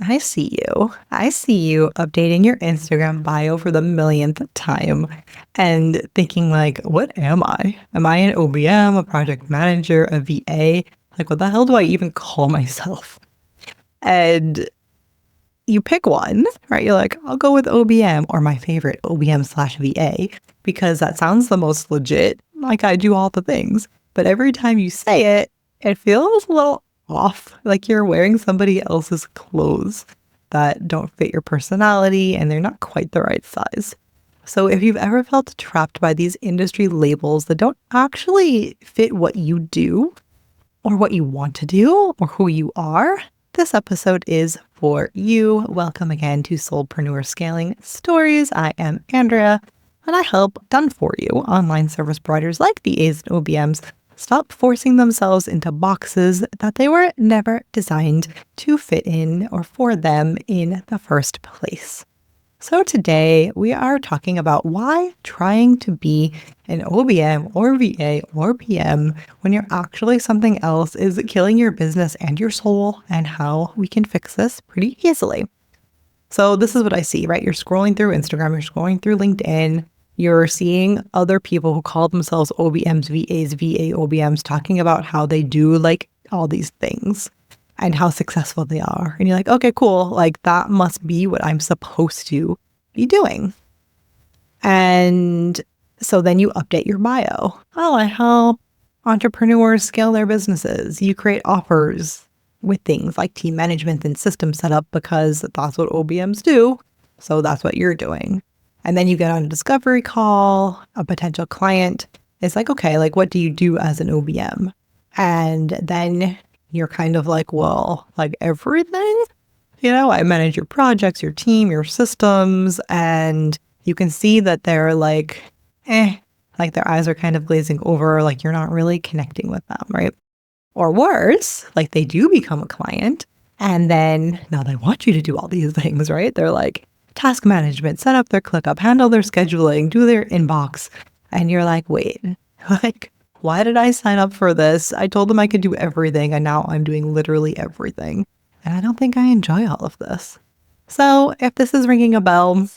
I see you. I see you updating your Instagram bio for the millionth time and thinking like, what am I? Am I an OBM, a project manager, a VA? Like, what the hell do I even call myself? And you pick one, right? You're like, I'll go with OBM or my favorite, OBM/VA, because that sounds the most legit. Like I do all the things. But every time you say it, it feels a little off, like you're wearing somebody else's clothes that don't fit your personality and they're not quite the right size. So if you've ever felt trapped by these industry labels that don't actually fit what you do or what you want to do or who you are, this episode is for you. Welcome again to Soulpreneur Scaling Stories. I am Andrea, and I help done-for-you online service providers like VAs and OBMs stop forcing themselves into boxes that they were never designed to fit in or for them in the first place. So today we are talking about why trying to be an OBM or VA or PM when you're actually something else is killing your business and your soul, and how we can fix this pretty easily. So this is what I see, right? You're scrolling through Instagram, you're scrolling through LinkedIn, you're seeing other people who call themselves OBMs, VAs, VA, OBMs talking about how they do like all these things and how successful they are. And you're like, okay, cool. Like that must be what I'm supposed to be doing. And so then you update your bio. Oh, I help entrepreneurs scale their businesses. You create offers with things like team management and system setup because that's what OBMs do. So that's what you're doing. And then you get on a discovery call, a potential client is like, okay, like what do you do as an OBM? And then you're kind of like, well, like everything, I manage your projects, your team, your systems, and you can see that they're like, like their eyes are kind of glazing over, like you're not really connecting with them, right? Or worse, like they do become a client and then now they want you to do all these things, right? They're like task management, set up their ClickUp, handle their scheduling, do their inbox. And you're like, wait, like, why did I sign up for this? I told them I could do everything, and now I'm doing literally everything. And I don't think I enjoy all of this. So if this is ringing a bell,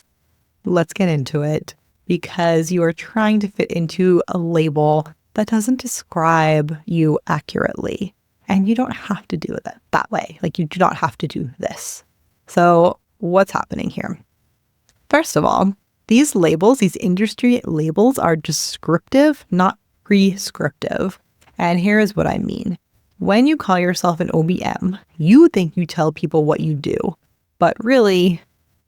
let's get into it, because you are trying to fit into a label that doesn't describe you accurately. And you don't have to do it that way. Like you do not have to do this. So what's happening here? First of all, these labels, these industry labels are descriptive, not prescriptive. And here is what I mean. When you call yourself an OBM, you think you tell people what you do, but really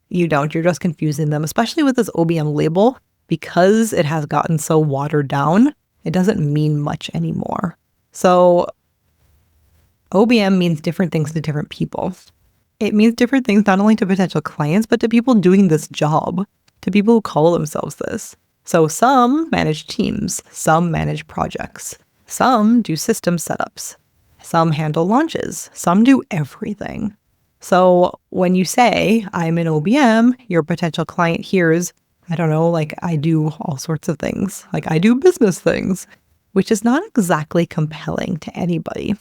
you don't. You're just confusing them, especially with this OBM label, because it has gotten so watered down. It doesn't mean much anymore. So OBM means different things to different people. It means different things not only to potential clients, but to people doing this job, to people who call themselves this. So some manage teams, some manage projects, some do system setups, some handle launches, some do everything. So when you say, I'm an OBM, your potential client hears, I don't know, like I do all sorts of things, like I do business things, which is not exactly compelling to anybody.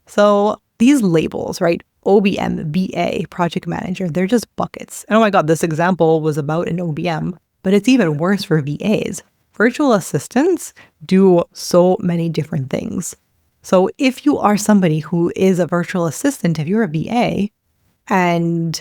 So these labels, right? OBM, VA, project manager, they're just buckets. And oh my God, this example was about an OBM, but it's even worse for VAs. Virtual assistants do so many different things. So if you are somebody who is a virtual assistant, if you're a VA and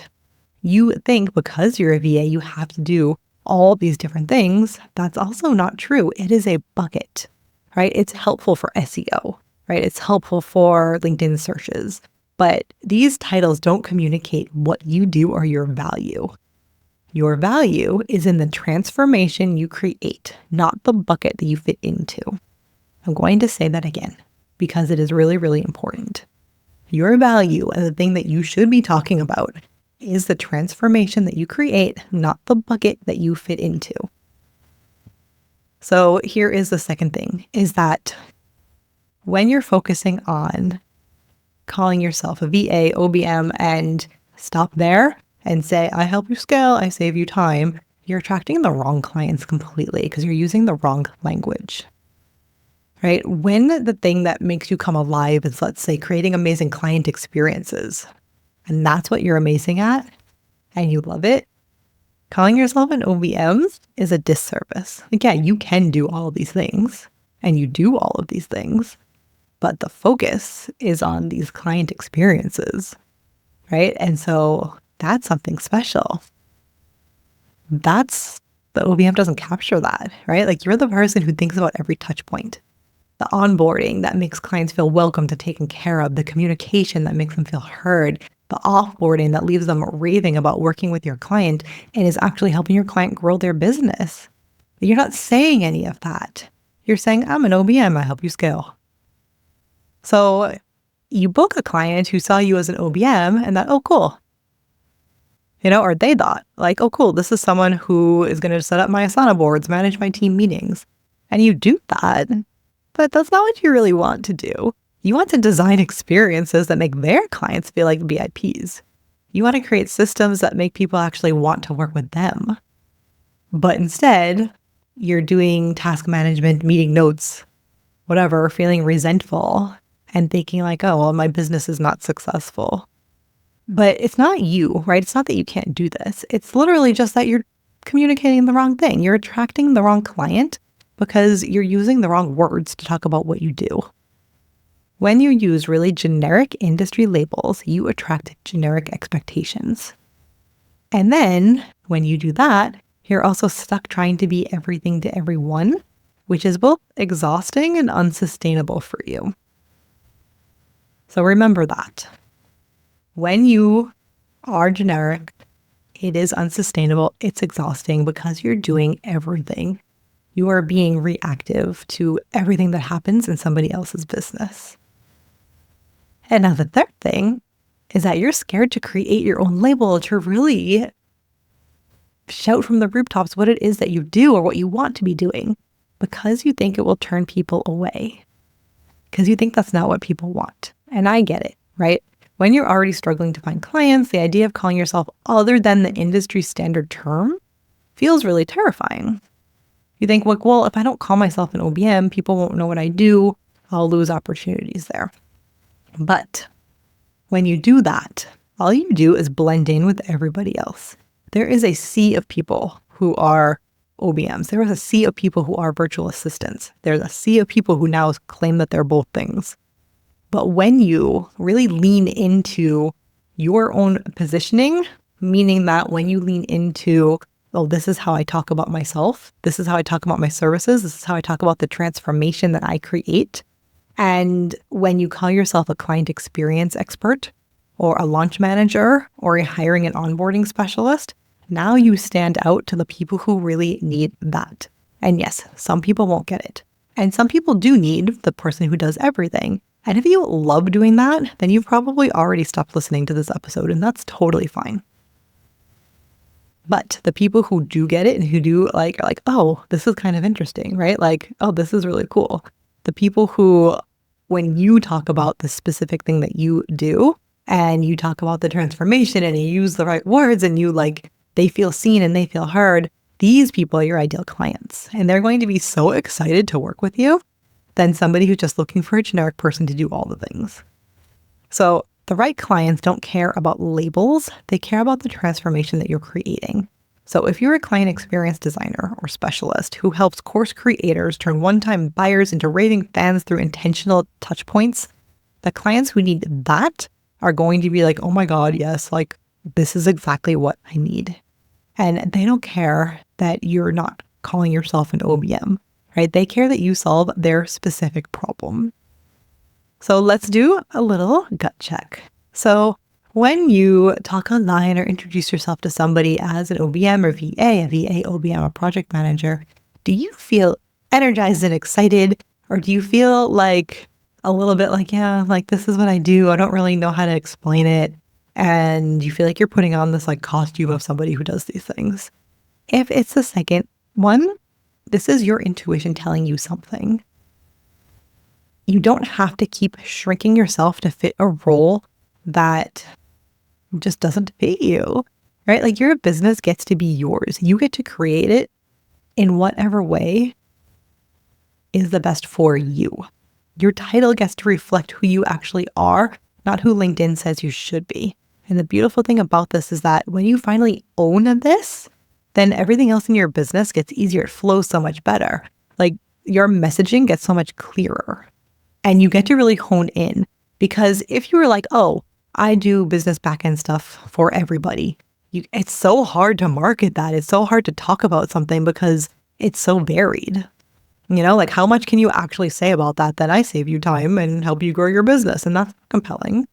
you think because you're a VA, you have to do all these different things, that's also not true. It is a bucket, right? It's helpful for SEO, right? It's helpful for LinkedIn searches. But these titles don't communicate what you do or your value. Your value is in the transformation you create, not the bucket that you fit into. I'm going to say that again because it is really, really important. Your value and the thing that you should be talking about is the transformation that you create, not the bucket that you fit into. So here is the second thing, is that when you're focusing on calling yourself a VA, OBM, and stop there and say, I help you scale, I save you time, you're attracting the wrong clients completely because you're using the wrong language, right? When the thing that makes you come alive is, let's say, creating amazing client experiences, and that's what you're amazing at, and you love it, calling yourself an OBM is a disservice. Like, yeah, you can do all of these things, and you do all of these things, but the focus is on these client experiences, right? And so that's something special. The OBM doesn't capture that, right? Like, you're the person who thinks about every touch point. The onboarding that makes clients feel welcomed and taken care of, the communication that makes them feel heard, the offboarding that leaves them raving about working with your client and is actually helping your client grow their business. But you're not saying any of that. You're saying, I'm an OBM, I help you scale. So you book a client who saw you as an OBM and thought, oh, cool. Or they thought like, oh, cool, this is someone who is going to set up my Asana boards, manage my team meetings. And you do that, but that's not what you really want to do. You want to design experiences that make their clients feel like VIPs. You want to create systems that make people actually want to work with them. But instead, you're doing task management, meeting notes, whatever, feeling resentful and thinking like, oh, well, my business is not successful. But it's not you, right? It's not that you can't do this. It's literally just that you're communicating the wrong thing. You're attracting the wrong client because you're using the wrong words to talk about what you do. When you use really generic industry labels, you attract generic expectations. And then when you do that, you're also stuck trying to be everything to everyone, which is both exhausting and unsustainable for you. So remember that. When you are generic, it is unsustainable, it's exhausting because you're doing everything. You are being reactive to everything that happens in somebody else's business. And now the third thing is that you're scared to create your own label, to really shout from the rooftops what it is that you do or what you want to be doing, because you think it will turn people away, because you think that's not what people want. And I get it, right? When you're already struggling to find clients, the idea of calling yourself other than the industry standard term feels really terrifying. You think, well, if I don't call myself an OBM, people won't know what I do. I'll lose opportunities there. But when you do that, all you do is blend in with everybody else. There is a sea of people who are OBMs. There is a sea of people who are virtual assistants. There's a sea of people who now claim that they're both things. But when you really lean into your own positioning, meaning that when you lean into, oh, this is how I talk about myself, this is how I talk about my services, this is how I talk about the transformation that I create. And when you call yourself a client experience expert or a launch manager or a hiring and onboarding specialist, now you stand out to the people who really need that. And yes, some people won't get it. And some people do need the person who does everything. And if you love doing that, then you've probably already stopped listening to this episode, and that's totally fine. But the people who do get it and who do are like, oh, this is kind of interesting, right? Like, oh, this is really cool. The people who, when you talk about the specific thing that you do and you talk about the transformation and you use the right words and you they feel seen and they feel heard, these people are your ideal clients. And they're going to be so excited to work with you than somebody who's just looking for a generic person to do all the things. So the right clients don't care about labels. They care about the transformation that you're creating. So if you're a client experience designer or specialist who helps course creators turn one-time buyers into raving fans through intentional touch points, the clients who need that are going to be like, oh my God, yes, this is exactly what I need. And they don't care that you're not calling yourself an OBM, right? They care that you solve their specific problem. So let's do a little gut check. So when you talk online or introduce yourself to somebody as an OBM or VA, a VA, OBM, a project manager, do you feel energized and excited? Or do you feel a little bit this is what I do. I don't really know how to explain it. And you feel like you're putting on this costume of somebody who does these things. If it's the second one, this is your intuition telling you something. You don't have to keep shrinking yourself to fit a role that just doesn't fit you, right? Your business gets to be yours. You get to create it in whatever way is the best for you. Your title gets to reflect who you actually are, not who LinkedIn says you should be. And the beautiful thing about this is that when you finally own this, then everything else in your business gets easier. It flows so much better. Like your messaging gets so much clearer and you get to really hone in. Because if you were like, oh, I do business backend stuff for everybody, it's so hard to market that. It's so hard to talk about something because it's so varied. Like how much can you actually say about that I save you time and help you grow your business? And that's compelling,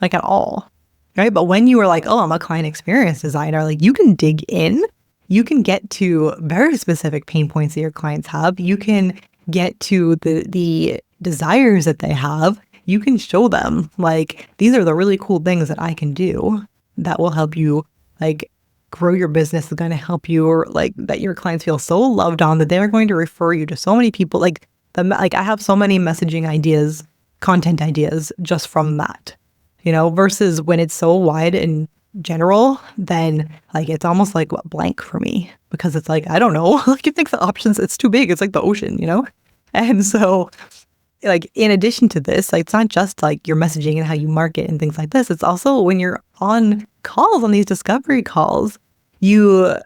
like at all, right? But when you were like, oh, I'm a client experience designer, like you can dig in, you can get to very specific pain points that your clients have. You can get to the desires that they have. You can show them like, these are the really cool things that I can do that will help you like grow your business, is going to help you, or like that your clients feel so loved on that they're going to refer you to so many people. Like I have so many messaging ideas, content ideas just from that, versus when it's so wide and general, then like it's almost like blank for me because it's like, I don't know, like you think the options, it's too big. It's like the ocean, And so like in addition to this, like it's not just like your messaging and how you market and things like this. It's also when you're on calls, on these discovery calls, you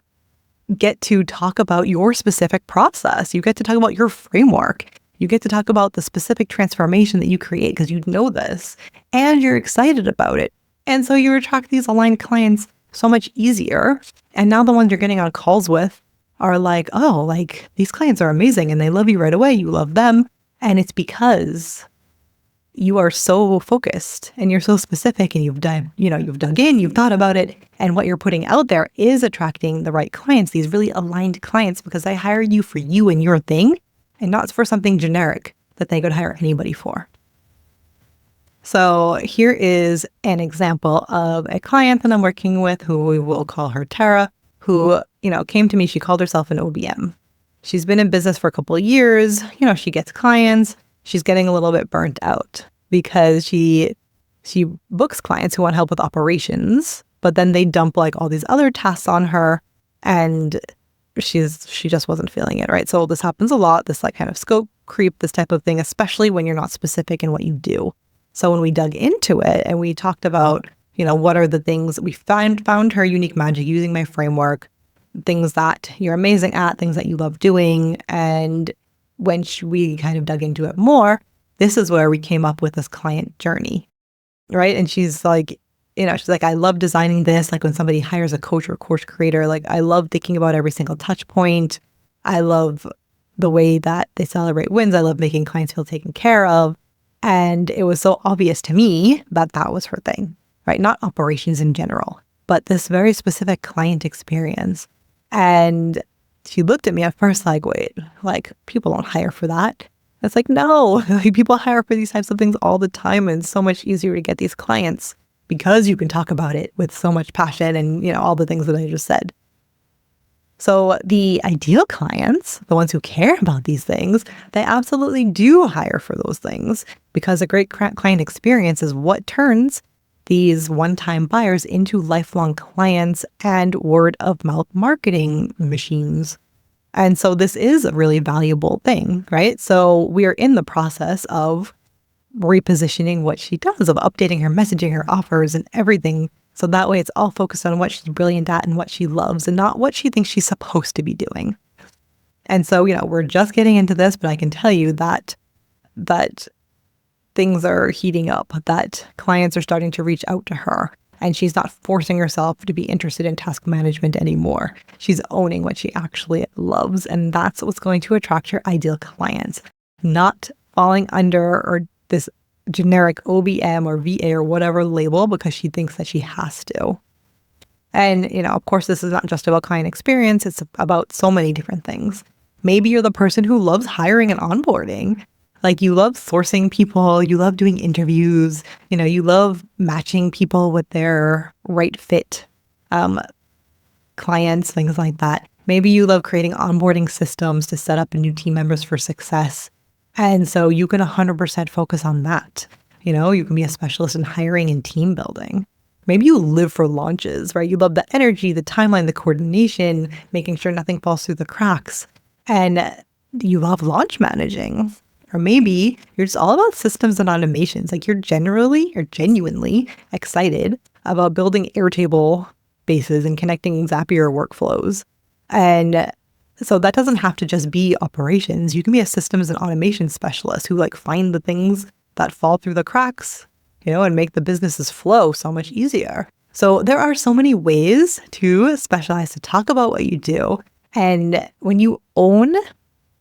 get to talk about your specific process. You get to talk about your framework. You get to talk about the specific transformation that you create because you know this and you're excited about it. And so you attract these aligned clients so much easier. And now the ones you're getting on calls with are like, oh, like these clients are amazing and they love you right away. You love them. And it's because you are so focused and you're so specific and you've dug in, you've thought about it. And what you're putting out there is attracting the right clients, these really aligned clients, because they hired you for you and your thing and not for something generic that they could hire anybody for. So here is an example of a client that I'm working with who we will call her Tara, who, came to me. She called herself an OBM. She's been in business for a couple of years. She gets clients. She's getting a little bit burnt out because she books clients who want help with operations, but then they dump like all these other tasks on her and she just wasn't feeling it, right? So this happens a lot, this like kind of scope creep, this type of thing, especially when you're not specific in what you do. So when we dug into it and we talked about, what are the things we found her unique magic using my framework, things that you're amazing at, things that you love doing. And when we kind of dug into it more, this is where we came up with this client journey, right? And she's like, I love designing this. Like when somebody hires a coach or course creator, like I love thinking about every single touch point. I love the way that they celebrate wins. I love making clients feel taken care of. And it was so obvious to me that that was her thing, right? Not operations in general, but this very specific client experience. And she looked at me at first like, wait, like people don't hire for that. It's like, no, like, people hire for these types of things all the time. And it's so much easier to get these clients because you can talk about it with so much passion and, all the things that I just said. So the ideal clients, the ones who care about these things, they absolutely do hire for those things because a great client experience is what turns these one-time buyers into lifelong clients and word-of-mouth marketing machines. And so this is a really valuable thing, right? So we are in the process of repositioning what she does, of updating her messaging, her offers, and everything. So that way it's all focused on what she's brilliant at and what she loves and not what she thinks she's supposed to be doing. And so, we're just getting into this, but I can tell you that things are heating up, that clients are starting to reach out to her and she's not forcing herself to be interested in task management anymore. She's owning what she actually loves. And that's what's going to attract your ideal clients, not falling under or this generic OBM or VA or whatever label because she thinks that she has to. And, of course, this is not just about client experience. It's about so many different things. Maybe you're the person who loves hiring and onboarding. Like you love sourcing people, you love doing interviews, you love matching people with their right fit clients, things like that. Maybe you love creating onboarding systems to set up new team members for success. And so you can 100% focus on that. You can be a specialist in hiring and team building. Maybe you live for launches, right? You love the energy, the timeline, the coordination, making sure nothing falls through the cracks. And you love launch managing. Or maybe you're just all about systems and automations. Like you're genuinely excited about building Airtable bases and connecting Zapier workflows. And so that doesn't have to just be operations. You can be a systems and automation specialist who find the things that fall through the cracks, and make the businesses flow so much easier. So there are so many ways to specialize, to talk about what you do. And when you own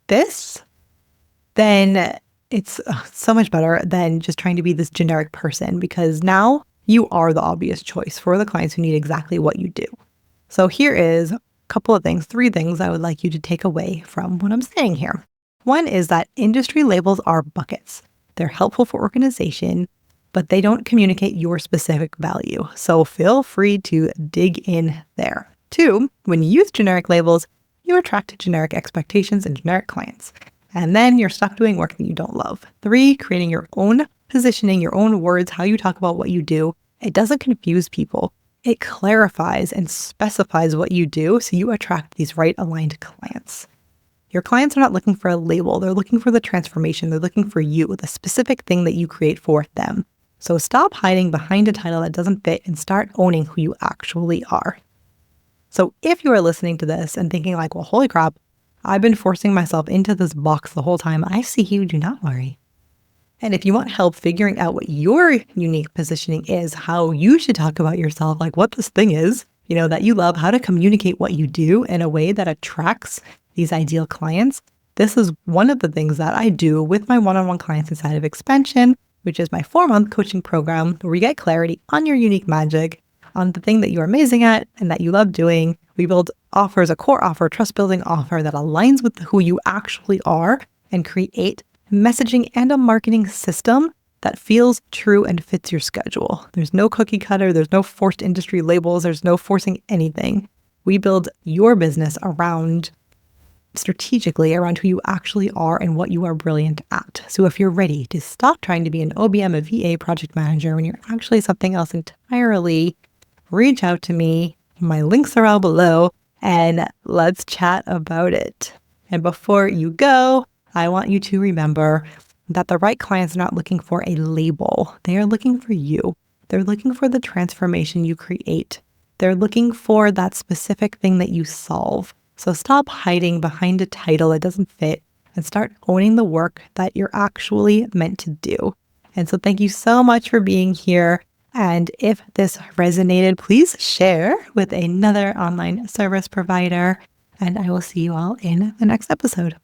this, then it's so much better than just trying to be this generic person, because now you are the obvious choice for the clients who need exactly what you do. So here is a couple of things, 3 things I would like you to take away from what I'm saying here. One is that industry labels are buckets. They're helpful for organization, but they don't communicate your specific value. So feel free to dig in there. 2, when you use generic labels, you attract generic expectations and generic clients. And then you're stuck doing work that you don't love. 3, creating your own positioning, your own words, how you talk about what you do. It doesn't confuse people. It clarifies and specifies what you do so you attract these right aligned clients. Your clients are not looking for a label. They're looking for the transformation. They're looking for you, the specific thing that you create for them. So stop hiding behind a title that doesn't fit and start owning who you actually are. So if you are listening to this and thinking well, holy crap, I've been forcing myself into this box the whole time, I see you, do not worry. And if you want help figuring out what your unique positioning is, how you should talk about yourself, what this thing is, that you love, how to communicate what you do in a way that attracts these ideal clients, this is one of the things that I do with my one-on-one clients inside of Expansion, which is my 4-month coaching program where you get clarity on your unique magic, on the thing that you're amazing at and that you love doing. We build offers, a core offer, trust building offer that aligns with who you actually are, and create messaging and a marketing system that feels true and fits your schedule. There's no cookie cutter. There's no forced industry labels. There's no forcing anything. We build your business strategically around who you actually are and what you are brilliant at. So if you're ready to stop trying to be an OBM, a VA project manager when you're actually something else entirely, reach out to me. My links are all below, and let's chat about it. And before you go, I want you to remember that the right clients are not looking for a label. They are looking for you. They're looking for the transformation you create. They're looking for that specific thing that you solve. So stop hiding behind a title that doesn't fit and start owning the work that you're actually meant to do. And so thank you so much for being here. And if this resonated, please share with another online service provider. And I will see you all in the next episode.